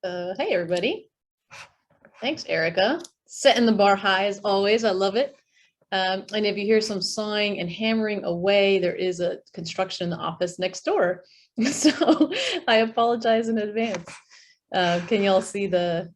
Hey, everybody. Thanks, Erica. Setting the bar high as always. I love it. And if you hear some sawing and hammering away, there is a construction in the office next door. So I apologize in advance. Can you all see the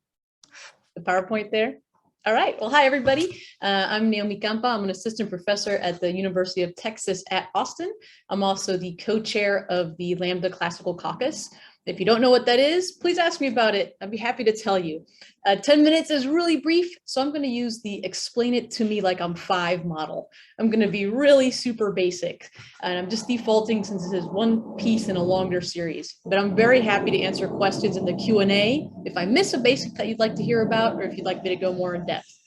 PowerPoint there? All right. Well, hi, everybody. I'm Naomi Campa. I'm an assistant professor at the University of Texas at Austin. I'm also the co-chair of the Lambda Classical Caucus. If you don't know what that is, please ask me about it. I'd be happy to tell you. 10 minutes is really brief, so I'm going to use the explain it to me like I'm 5 model. I'm going to be really super basic, and I'm just defaulting since this is one piece in a longer series. But I'm very happy to answer questions in the Q&A if I miss a basic that you'd like to hear about, or if you'd like me to go more in depth.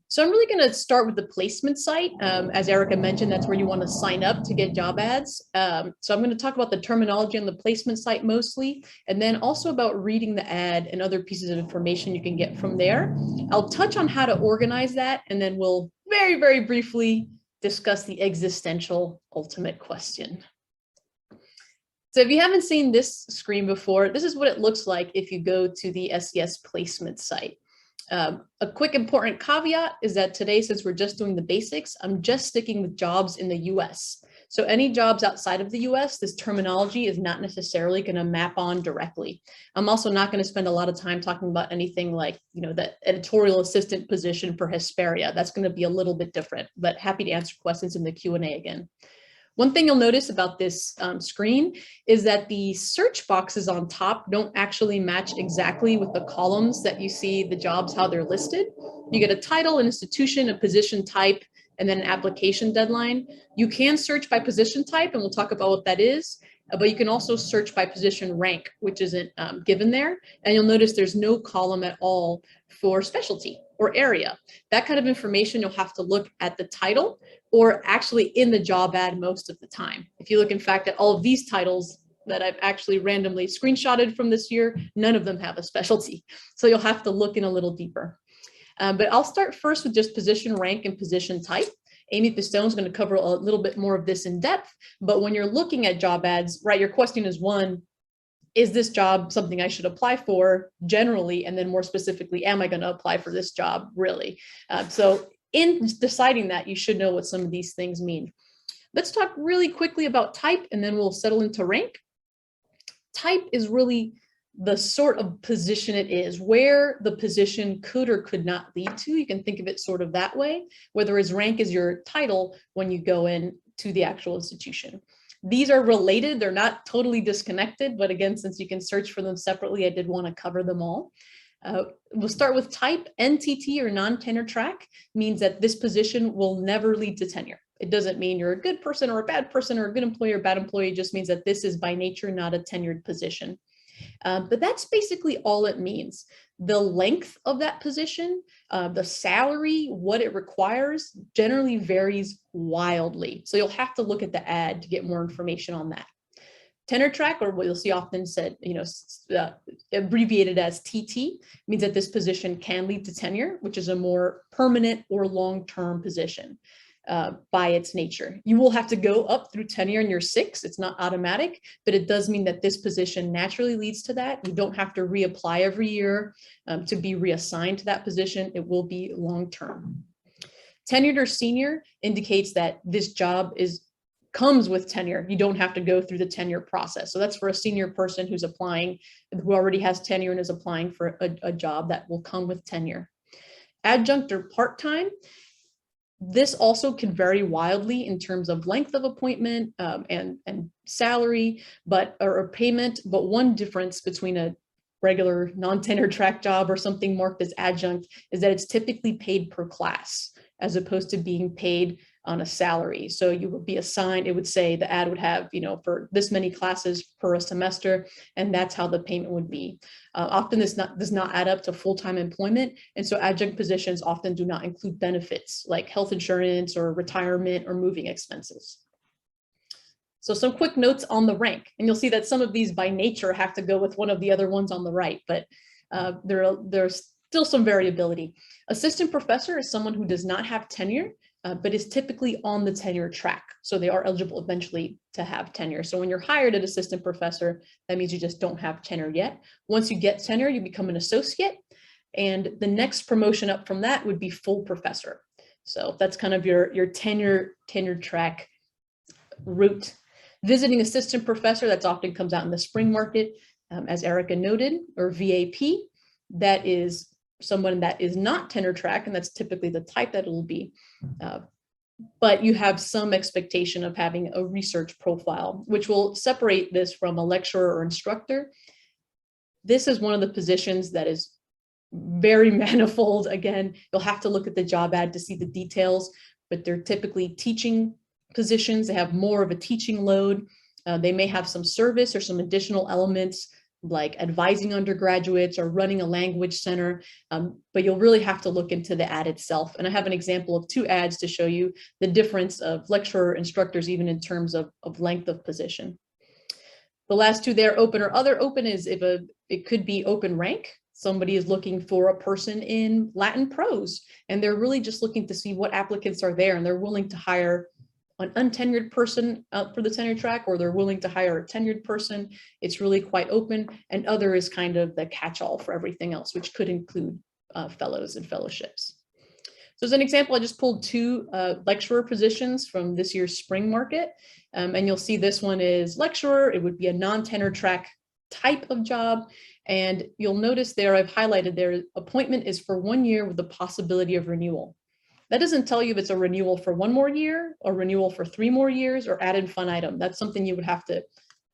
So I'm really going to start with the placement site. As Erica mentioned, that's where you want to sign up to get job ads. So I'm going to talk about the terminology on the placement site mostly, and then also about reading the ad and other pieces of information you can get from there. I'll touch on how to organize that, and then we'll very, very briefly discuss the existential ultimate question. So if you haven't seen this screen before, this is what it looks like if you go to the SES placement site. A quick important caveat is that today, since we're just doing the basics, I'm just sticking with jobs in the US. So any jobs outside of the US, this terminology is not necessarily going to map on directly. I'm also not going to spend a lot of time talking about anything like, the editorial assistant position for Hesperia. That's going to be a little bit different, but happy to answer questions in the Q&A again. One thing you'll notice about this screen is that the search boxes on top don't actually match exactly with the columns that you see the jobs, how they're listed. You get a title, an institution, a position type, and then an application deadline. You can search by position type, and we'll talk about what that is, but you can also search by position rank, which isn't given there. And you'll notice there's no column at all for specialty or area. That kind of information, you'll have to look at the title or actually in the job ad most of the time. If you look, in fact, at all of these titles that I've actually randomly screenshotted from this year, none of them have a specialty. So you'll have to look in a little deeper. But I'll start first with just position rank and position type. Amy Pistone is going to cover a little bit more of this in depth. But when you're looking at job ads, right, your question is one, is this job something I should apply for generally? And then more specifically, am I going to apply for this job really? So in deciding that, you should know what some of these things mean. Let's talk really quickly about type, and then we'll settle into rank. Type is really the sort of position it is, where the position could or could not lead to. You can think of it sort of that way, whereas rank is your title when you go in to the actual institution. These are related, they're not totally disconnected, but again, since you can search for them separately, I did want to cover them all. We'll start with type. NTT or non-tenure track means that this position will never lead to tenure. It doesn't mean you're a good person or a bad person or a good employee or bad employee. It just means that this is by nature not a tenured position. But that's basically all it means. The length of that position, the salary, what it requires generally varies wildly. So you'll have to look at the ad to get more information on that. Tenure track, or what you'll see often said, abbreviated as TT, means that this position can lead to tenure, which is a more permanent or long-term position by its nature. You will have to go up through tenure in year 6. It's not automatic, but it does mean that this position naturally leads to that. You don't have to reapply every year to be reassigned to that position. It will be long-term. Tenured or senior indicates that this job comes with tenure. You don't have to go through the tenure process. So that's for a senior person who's applying, who already has tenure and is applying for a job that will come with tenure. Adjunct or part-time, this also can vary wildly in terms of length of appointment and salary, or payment. But one difference between a regular non-tenure track job or something marked as adjunct is that it's typically paid per class as opposed to being paid on a salary. So you would be assigned, it would say the ad would have, for this many classes per a semester, and that's how the payment would be. Often this does not add up to full-time employment. And so adjunct positions often do not include benefits like health insurance or retirement or moving expenses. So some quick notes on the rank, and you'll see that some of these by nature have to go with one of the other ones on the right, but there's still some variability. Assistant professor is someone who does not have tenure, but is typically on the tenure track. So they are eligible eventually to have tenure. So when you're hired an assistant professor, that means you just don't have tenure yet. Once you get tenure, you become an associate. And the next promotion up from that would be full professor. So that's kind of your tenure track route. Visiting assistant professor, that's often comes out in the spring market, as Erica noted, or VAP. That is someone that is not tenure track, and that's typically the type that it will be. But you have some expectation of having a research profile, which will separate this from a lecturer or instructor. This is one of the positions that is very manifold. Again, you'll have to look at the job ad to see the details, but they're typically teaching positions. They have more of a teaching load. They may have some service or some additional elements like advising undergraduates or running a language center, but you'll really have to look into the ad itself. And I have an example of 2 ads to show you the difference of lecturer instructors, even in terms of length of position. The last 2 there, open or other. Open is it could be open rank. Somebody is looking for a person in Latin prose, and they're really just looking to see what applicants are there, and they're willing to hire an untenured person for the tenure track, or they're willing to hire a tenured person. It's really quite open. And other is kind of the catch-all for everything else, which could include fellows and fellowships. So as an example, I just pulled 2 lecturer positions from this year's spring market. And you'll see this one is lecturer. It would be a non-tenure track type of job. And you'll notice there, I've highlighted there, appointment is for 1 year with the possibility of renewal. That doesn't tell you if it's a renewal for 1 more year, or renewal for 3 more years, or ad infinitum. That's something you would have to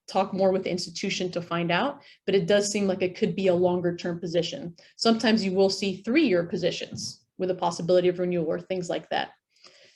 talk more with the institution to find out, but it does seem like it could be a longer term position. Sometimes you will see 3-year positions with a possibility of renewal or things like that.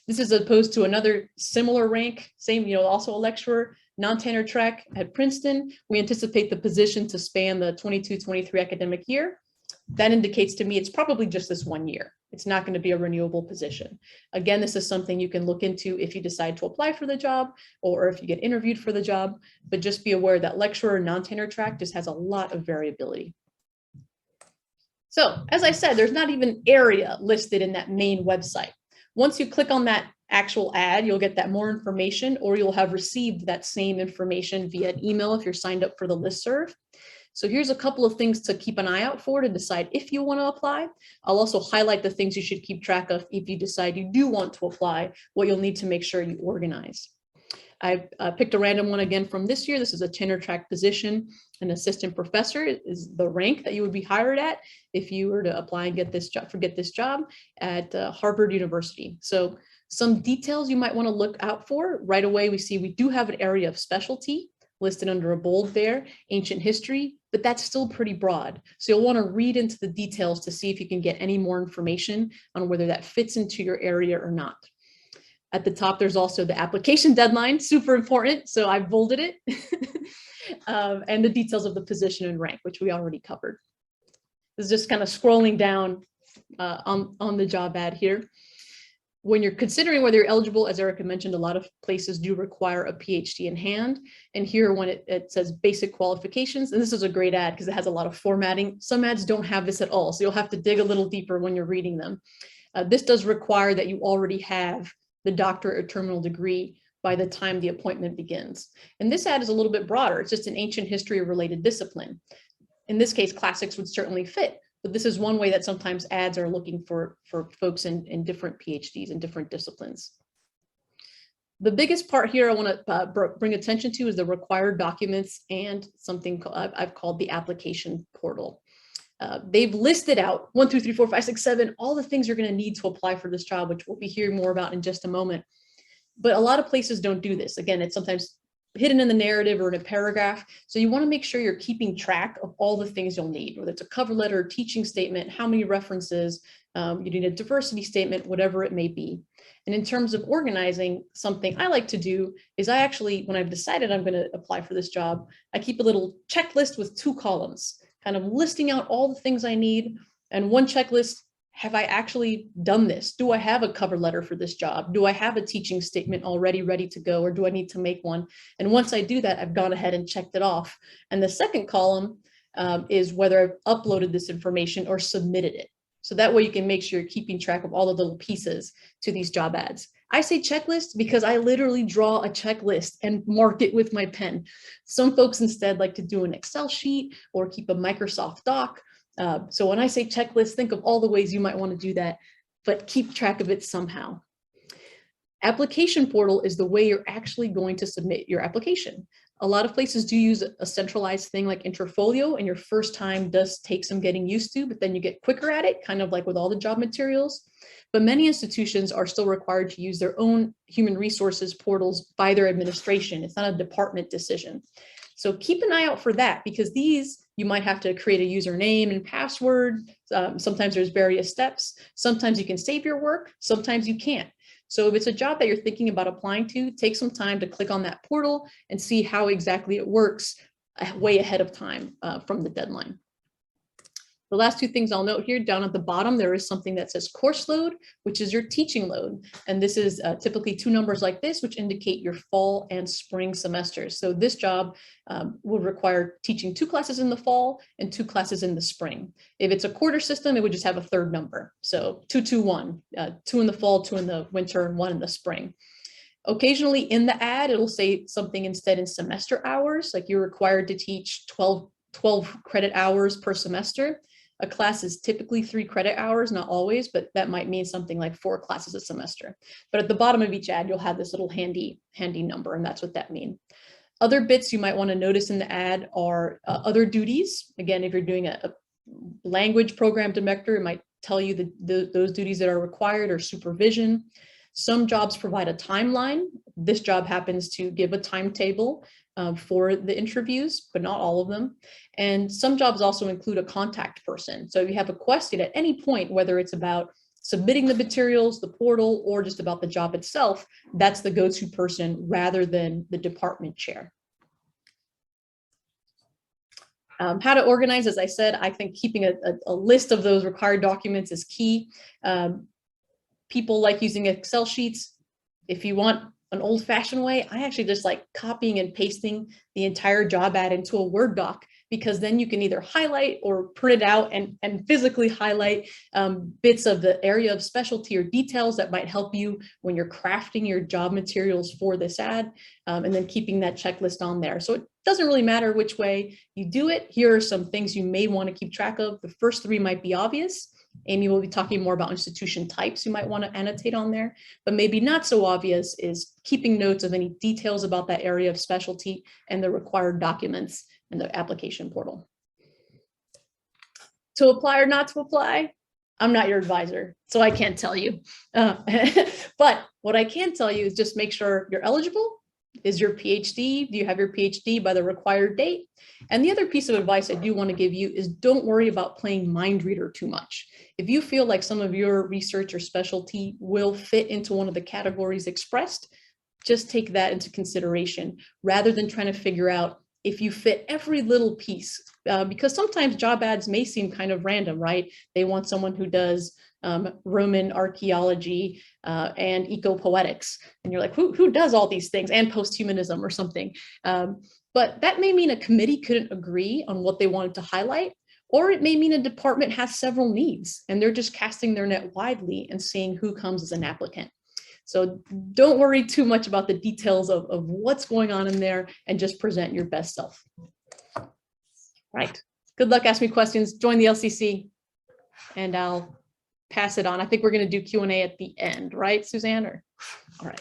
This is opposed to another similar rank, same, also a lecturer, non-tenure track at Princeton. We anticipate the position to span the 22-23 academic year. That indicates to me it's probably just this 1 year. It's not going to be a renewable position. Again, this is something you can look into if you decide to apply for the job, or if you get interviewed for the job, but just be aware that lecturer non-tenure track just has a lot of variability. So as I said, there's not even area listed in that main website. Once you click on that actual ad, you'll get that more information, or you'll have received that same information via email if you're signed up for the listserv. So here's a couple of things to keep an eye out for to decide if you want to apply. I'll also highlight the things you should keep track of if you decide you do want to apply, what you'll need to make sure you organize. I picked a random one again from this year. This is a tenure track position. An assistant professor is the rank that you would be hired at if you were to apply and get this job at Harvard University. So some details you might want to look out for. Right away, we see we do have an area of specialty listed under a bold there, ancient history, but that's still pretty broad. So you'll want to read into the details to see if you can get any more information on whether that fits into your area or not. At the top, there's also the application deadline, super important. So I bolded it. And the details of the position and rank, which we already covered. This is just kind of scrolling down on the job ad here. When you're considering whether you're eligible, as Erica mentioned, a lot of places do require a PhD in hand. And here when it says basic qualifications, and this is a great ad because it has a lot of formatting. Some ads don't have this at all, so you'll have to dig a little deeper when you're reading them. This does require that you already have the doctorate or terminal degree by the time the appointment begins. And this ad is a little bit broader. It's just an ancient history related discipline. In this case, classics would certainly fit. But this is one way that sometimes ads are looking for folks in different PhDs in different disciplines. The biggest part here I want to bring attention to is the required documents and something I've called the application portal. They've listed out 1, 2, 3, 4, 5, 6, 7, all the things you're going to need to apply for this job, which we'll be hearing more about in just a moment. But a lot of places don't do this. Again, it's sometimes hidden in the narrative or in a paragraph. So you want to make sure you're keeping track of all the things you'll need, whether it's a cover letter, teaching statement, how many references, you need a diversity statement, whatever it may be. And in terms of organizing, something I like to do is I actually, when I've decided I'm going to apply for this job, I keep a little checklist with 2 columns, kind of listing out all the things I need. And one checklist, have I actually done this? Do I have a cover letter for this job? Do I have a teaching statement already ready to go, or do I need to make one? And once I do that, I've gone ahead and checked it off. And the second column is whether I've uploaded this information or submitted it. So that way you can make sure you're keeping track of all the little pieces to these job ads. I say checklist because I literally draw a checklist and mark it with my pen. Some folks instead like to do an Excel sheet or keep a Microsoft doc. So when I say checklist, think of all the ways you might want to do that, but keep track of it somehow. Application portal is the way you're actually going to submit your application. A lot of places do use a centralized thing like Interfolio, and your first time does take some getting used to, but then you get quicker at it, kind of like with all the job materials. But many institutions are still required to use their own human resources portals by their administration. It's not a department decision. So keep an eye out for that, because these, you might have to create a username and password. Sometimes there's various steps. Sometimes you can save your work, sometimes you can't. So if it's a job that you're thinking about applying to, take some time to click on that portal and see how exactly it works way ahead of time from the deadline. The last two things I'll note here, down at the bottom, there is something that says course load, which is your teaching load. And this is typically two numbers like this, which indicate your fall and spring semesters. So this job would require teaching 2 classes in the fall and 2 classes in the spring. If it's a quarter system, it would just have a third number. So 2, 2, 1, 2 in the fall, 2 in the winter, and 1 in the spring. Occasionally in the ad, it'll say something instead in semester hours, like you're required to teach 12 credit hours per semester. A class is typically 3 credit hours, not always, but that might mean something like 4 classes a semester. But at the bottom of each ad, you'll have this little handy number, and that's what that means. Other bits you might want to notice in the ad are other duties. Again, if you're doing a language program director, it might tell you those duties that are required, or supervision. Some jobs provide a timeline. This job happens to give a timetable for the interviews, but not all of them. And some jobs also include a contact person. So if you have a question at any point, whether it's about submitting the materials, the portal, or just about the job itself, that's the go-to person rather than the department chair. How to organize, as I said, I think keeping a list of those required documents is key. People like using Excel sheets. If you want an old-fashioned way, I actually just like copying and pasting the entire job ad into a Word doc, because then you can either highlight or print it out and physically highlight bits of the area of specialty or details that might help you when you're crafting your job materials for this ad, and then keeping that checklist on there. So it doesn't really matter which way you do it. Here are some things you may want to keep track of. The first 3 might be obvious. Amy will be talking more about institution types you might want to annotate on there, but maybe not so obvious is keeping notes of any details about that area of specialty and the required documents in the application portal. To apply or not to apply, I'm not your advisor, so I can't tell you. But what I can tell you is just make sure you're eligible. Is your PhD, do you have your PhD by the required date? And the other piece of advice I do want to give you is don't worry about playing mind reader too much. If you feel like some of your research or specialty will fit into one of the categories expressed, just take that into consideration rather than trying to figure out if you fit every little piece, because sometimes job ads may seem kind of random, right? They want someone who does Roman archaeology and eco-poetics. And you're like, who does all these things, and posthumanism or something. But that may mean a committee couldn't agree on what they wanted to highlight, or it may mean a department has several needs and they're just casting their net widely and seeing who comes as an applicant. So don't worry too much about the details of what's going on in there, and just present your best self. Right. Good luck. Ask me questions. Join the LCC and I'll pass it on. I think we're going to do Q&A at the end, right, Suzanne? All right.